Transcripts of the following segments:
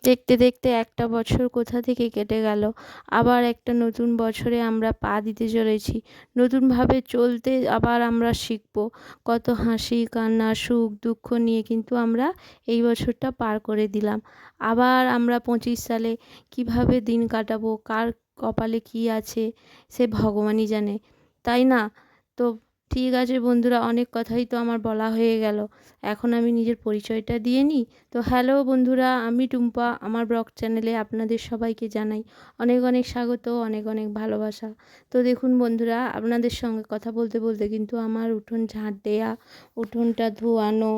দেখতে দেখতে একটা বছর কোথা থেকে কেটে গেল। আবার একটা নতুন বছরে আমরা পা দিতে চলেছি। নতুনভাবে চলতে আবার আমরা শিখব। কত হাসি কান্না সুখ দুঃখ নিয়ে কিন্তু আমরা এই বছরটা পার করে দিলাম। আবার আমরা 25 সালে কিভাবে দিন কাটাবো, কার কপালে কি আছে সে ভগবানই জানে, তাই না? তো ঠিক আছে বন্ধুরা, অনেক কথাই তো আমার বলা হয়ে গেল। এখন আমি নিজের পরিচয়টা দিয়ে নিই। তো হ্যালো বন্ধুরা, আমি টুম্পা। আমার ব্লগ চ্যানেলে আপনাদের সবাইকে জানাই অনেক অনেক স্বাগত, অনেক অনেক ভালোবাসা। তো দেখুন বন্ধুরা, আপনাদের সঙ্গে কথা বলতে বলতে কিন্তু আমার উঠোন ঝাঁট দেয়া, উঠোনটা ধোয়ানো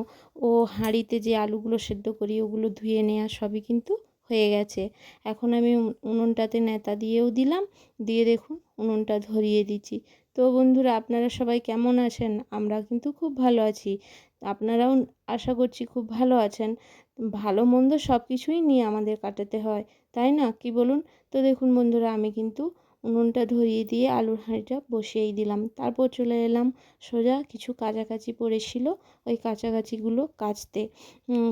ও হাঁড়িতে যে আলুগুলো সেদ্ধ করি ওগুলো ধুয়ে নেওয়া সবই কিন্তু হয়ে গেছে। এখন আমি উনুনটাতে ন্যাতা দিয়েও দিলাম, দিয়ে দেখুন উনুনটা ধরিয়ে দিচ্ছি। তো বন্ধুরা, আপনারা সবাই কেমন আছেন? আমরা কিন্তু খুব ভালো আছি। আপনারাও আশা করছি খুব ভালো আছেন। ভালো মন্দ সব কিছুই নিয়ে আমাদের কাটাতে হয়, তাই না, কি বলুন? তো দেখুন বন্ধুরা, আমি কিন্তু উনুনটা ধরিয়ে দিয়ে আলুর হাঁড়িটা বসিয়েই দিলাম। তারপর চলে এলাম সোজা কিছু কাচাকাচি পড়েছিল, ওই কাচাকাচিগুলো কাচতে।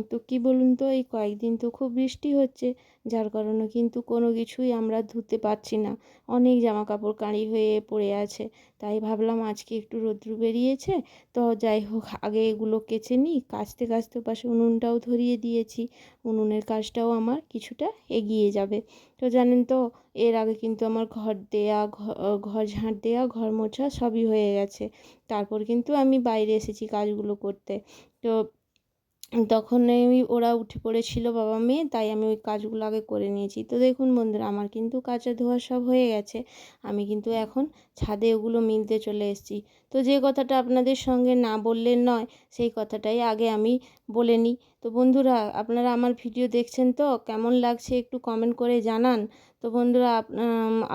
তো কি বলুন তো, এই কয়েকদিন তো খুব বৃষ্টি হচ্ছে, যার কারণে কিন্তু কোনো কিছুই আমরা ধুতে পারছি না। অনেক জামা কাপড় কাঁড়ি হয়ে পড়ে আছে। তাই ভাবলাম আজকে একটু রোদ্রু বেরিয়েছে, তো যাই হোক আগে এগুলো কেচে নিই। কাচতে কাচতে পাশে উনুনটাও ধরিয়ে দিয়েছি। উনুনের কাজটাও আমার কিছুটা এগিয়ে যাবে। তো জানেন তো, এর আগে কিন্তু আমার ঘর দেয়া, ঘর ঝাঁট দেয়া, ঘর মোছা সবই হয়ে গেছে। তারপর কিন্তু আমি বাইরে এসেছি কাজগুলো করতে। তো তখন ওরা উঠে পড়েছিল বাবা মেয়ে, তাই আমি ওই কাজগুলো আগে করে নিয়েছি। তো দেখুন বন্ধুরা, আমার কিন্তু কাচা ধোয়া সব হয়ে গেছে। আমি কিন্তু এখন ছাদে ওগুলো মিলতে চলে এসেছি। তো যে কথাটা আপনাদের সঙ্গে না বললে নয়, সেই কথাটাই আগে আমি বলে নিই। তো বন্ধুরা, আপনারা আমার ভিডিও দেখছেন তো? কেমন লাগছে একটু কমেন্ট করে জানান। তো বন্ধুরা,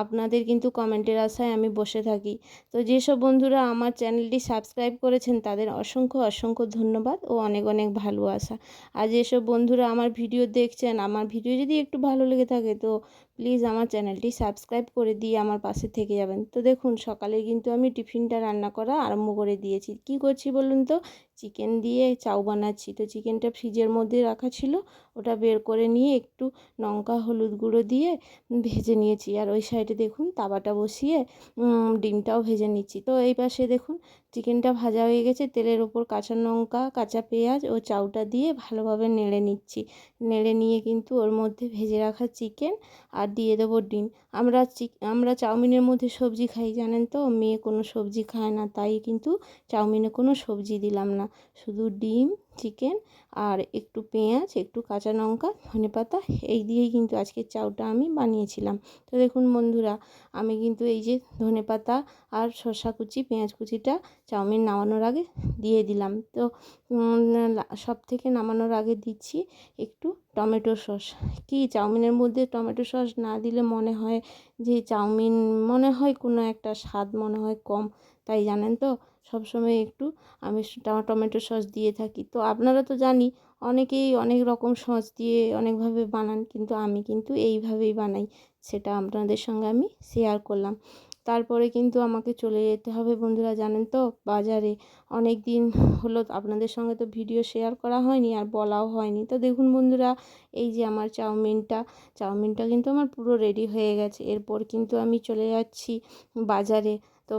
আপনাদের কিন্তু কমেন্টের আশায় আমি বসে থাকি। তো যেসব বন্ধুরা আমার চ্যানেলটি সাবস্ক্রাইব করেছেন তাদের অসংখ্য অসংখ্য ধন্যবাদ ও অনেক অনেক ভালোবাসা। আর যেসব বন্ধুরা আমার ভিডিও দেখছেন, আমার ভিডিও যদি একটু ভালো লেগে থাকে তো প্লিজ আমার চ্যানেলটি সাবস্ক্রাইব করে দিয়ে আমার পাশে থেকে যাবেন। তো দেখুন, সকালে কিন্তু আমি টিফিনটা রান্না করা আরম্ভ করে দিয়েছি। কি করছি বলুন তো? চিকেন দিয়ে চাউ বানাচ্ছি। তো চিকেনটা ফ্রিজের মধ্যে রাখা ছিল, ওটা বের করে নিয়ে একটু লঙ্কা হলুদ গুঁড়ো দিয়ে ভেজে নিয়েছি। আর ওই সাইডে দেখুন তাওয়াটা বসিয়ে ডিমটাও ভেজে নিচ্ছি। তো এই পাশে দেখুন চিকেনটা ভাজা হয়ে গেছে, তেলের ওপর কাঁচা লঙ্কা কাঁচা পেঁয়াজ ও চাউটা দিয়ে ভালোভাবে নেড়ে নিচ্ছি। নেড়ে নিয়ে কিন্তু ওর মধ্যে ভেজে রাখা চিকেন আর দিয়ে দেবো ডিম। আমরা চাউমিনের মধ্যে সবজি খাই, জানেন তো? মেয়ে কোনো সবজি খায় না, তাই কিন্তু চাউমিনে কোনো সবজি দিলাম না, শুধু ডিম চিকেন আর একটু পেঁয়াজ একটু কাঁচা লঙ্কা ধনেপাতা এই দিয়েই কিন্তু আজকের চাউটা আমি বানিয়েছিলাম। তো দেখুন বন্ধুরা, আমি কিন্তু এই যে ধনেপাতা আর শসা কুচি পেঁয়াজ কুচিটা চাউমিন নামানোর আগে দিয়ে দিলাম। তো সব থেকে নামানোর আগে দিচ্ছি একটু টমেটো সস। কি চাউমিনের মধ্যে টমেটো সস না দিলে মনে হয় যে চাউমিন মনে হয় কোনো একটা স্বাদ মনে হয় কম, তাই জানেন তো সবসময় একটু আমি টমেটো সস দিয়ে থাকি। তো আপনারা তো জানি অনেকেই অনেক রকম সস দিয়ে অনেকভাবে বানান, কিন্তু আমি কিন্তু এইভাবেই বানাই, সেটা আপনাদের সঙ্গে আমি শেয়ার করলাম। তারপরে কিন্তু আমাকে চলে যেতে হবে বন্ধুরা, জানেন তো, বাজারে। অনেক দিন হলো আপনাদের সঙ্গে তো ভিডিও শেয়ার করা হয়নি আর বলাও হয়নি। তো দেখুন বন্ধুরা, এই যে আমার চাউমিনটা কিন্তু আমার পুরো রেডি হয়ে গেছে। এরপর কিন্তু আমি চলে যাচ্ছি বাজারে। তো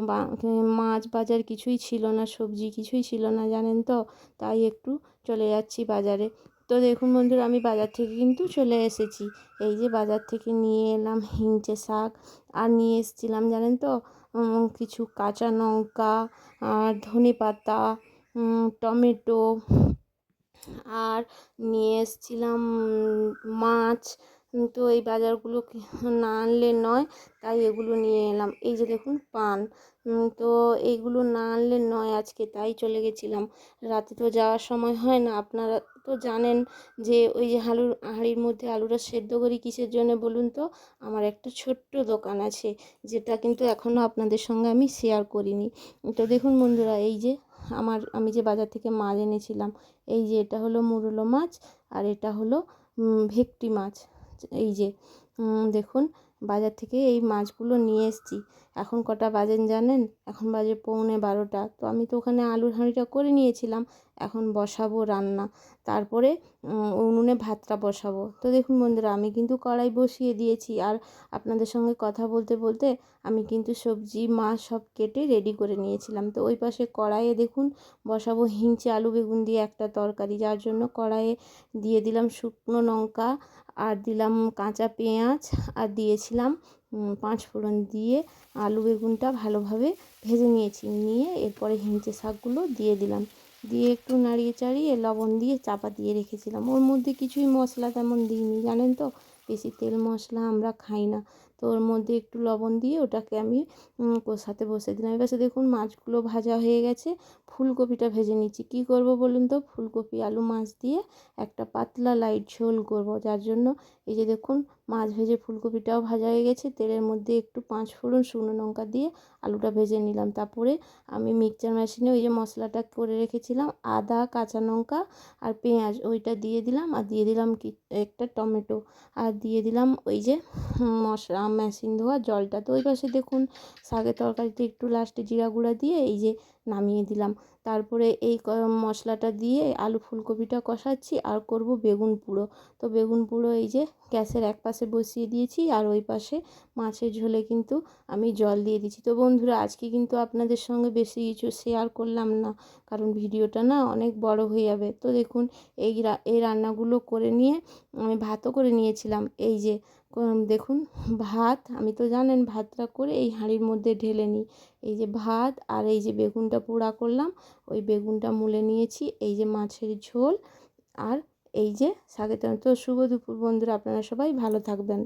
মাছ বাজার কিছুই ছিল না, সবজি কিছুই ছিল না, জানেন তো, তাই একটু চলে যাচ্ছি বাজারে। তো দেখুন বন্ধুরা, আমি বাজার থেকে কিন্তু চলে এসেছি। এই যে বাজার থেকে নিয়ে এলাম হিঞ্চে শাক, আর নিয়ে এসেছিলাম জানেন তো কিছু কাঁচা লঙ্কা আর ধনেপাতা, টমেটো, আর নিয়ে এসেছিলাম মাছ। তো এই বাজারগুলো না আনলে নয়, তাই এগুলো নিয়ে এলাম। এই যে দেখুন পান, তো এইগুলো না আনলে নয় আজকে, তাই চলে গেছিলাম। রাতে তো যাওয়ার সময় হয় না, আপনারা তো জানেন যে ওই যে হাঁড়ির মধ্যে আলুটা সেদ্ধ করি কিসের জন্য বলুন তো? আমার একটা ছোট্ট দোকান আছে, যেটা কিন্তু এখনও আপনাদের সঙ্গে আমি শেয়ার করিনি। তো দেখুন বন্ধুরা, এই যে আমি যে বাজার থেকে মাছ এনেছিলাম, এই যে এটা হলো মুরুলো মাছ আর এটা হলো ভেটকি মাছ। এই যে দেখুন বাজার থেকে এই মাছগুলো নিয়ে এসেছি। এখন কটা বাজেন জানেন? এখন বাজে 11:45। তো আমি তো ওখানে আলুর হাঁড়িটা করে নিয়েছিলাম। এখন বসাবো রান্না। তারপরে উনুনে ভাতটা বসাবো। তো দেখুন বন্ধুরা, আমি কিন্তু কড়াই বসিয়ে দিয়েছি, আর আপনাদের সঙ্গে কথা বলতে বলতে আমি কিন্তু সবজি মাছ সব কেটে রেডি করে নিয়েছিলাম। তো ওই পাশে কড়াইয়ে দেখুন বসাবো হিংচে আলু বেগুন দিয়ে একটা তরকারি, যার জন্য কড়াইয়ে দিয়ে দিলাম শুকনো লঙ্কা, আর দিলাম কাঁচা পেঁয়াজ, আর দিয়েছিলাম পাঁচফোড়ন দিয়ে আলু বেগুনটা ভালোভাবে ভেজে নিয়েছি। নিয়ে এরপরে হিংচে শাকগুলো দিয়ে দিলাম, দিয়ে একটু নাড়িয়ে চাড়িয়ে লবণ দিয়ে চাপা দিয়ে রেখেছিলাম। ওর মধ্যে কিছুই মশলা তেমন দিইনি, জানেন তো বেশি তেল মশলা আমরা খাই না। তো ওর মধ্যে একটু লবণ দিয়ে ওটাকে আমি কষাতে বসে দিলাম। এবার দেখুন মাছগুলো ভাজা হয়ে গেছে। ফুলকপিটা ভেজে নিচ্ছি। কী করব বলুন তো? ফুলকপি আলু মাছ দিয়ে একটা পাতলা লাইট ঝোল করব, যার জন্য এই যে দেখুন মাছ ভেজে ফুলকপিটাও ভাজা হয়ে গেছে। তেলের মধ্যে একটু পাঁচফোড়ন শুকনো লঙ্কা দিয়ে আলুটা ভেজে নিলাম। তারপরে আমি মিক্সচার মেশিনে ওই যে মশলাটা করে রেখেছিলাম, আদা কাঁচা লঙ্কা আর পেঁয়াজ, ওইটা দিয়ে দিলাম। আর দিয়ে দিলাম কি একটা টমেটো, আর দিয়ে দিলাম ওই যে মশলা মেশিন ধোয়া জলটা। তো ওই পাশে দেখুন শাকের তরকারিতে একটু লাস্টে জিরা গুঁড়া দিয়ে এই যে নামিয়ে দিলাম। তারপরে এই মশলাটা দিয়ে আলু ফুলকপিটা কষাচ্ছি, আর করব বেগুন পুড়ো। তো বেগুন পুড়ো এই যে গ্যাসের এক পাশে বসিয়ে দিয়েছি, আর ওই পাশে মাছের ঝোলে কিন্তু আমি জল দিয়ে দিচ্ছি। তো বন্ধুরা, আজকে কিন্তু আপনাদের সঙ্গে বেশি কিছু শেয়ার করলাম না, কারণ ভিডিওটা না অনেক বড় হয়ে যাবে। তো দেখুন এই রান্নাগুলো করে নিয়ে আমি ভাতও করে নিয়েছিলাম। এই যে দেখুন ভাত, আমি তো জানেন ভাতটা করে এই হাঁড়ির মধ্যে ঢেলে নিই। এই যে ভাত, আর এই যে বেগুনটা পোড়া করলাম, ওই বেগুনটা মুলে নিয়েছি। এই যে মাছের ঝোল, আর এই যে শাকের তরকারি। তো শুভ দুপুর বন্ধুরা, আপনারা সবাই ভালো থাকবেন।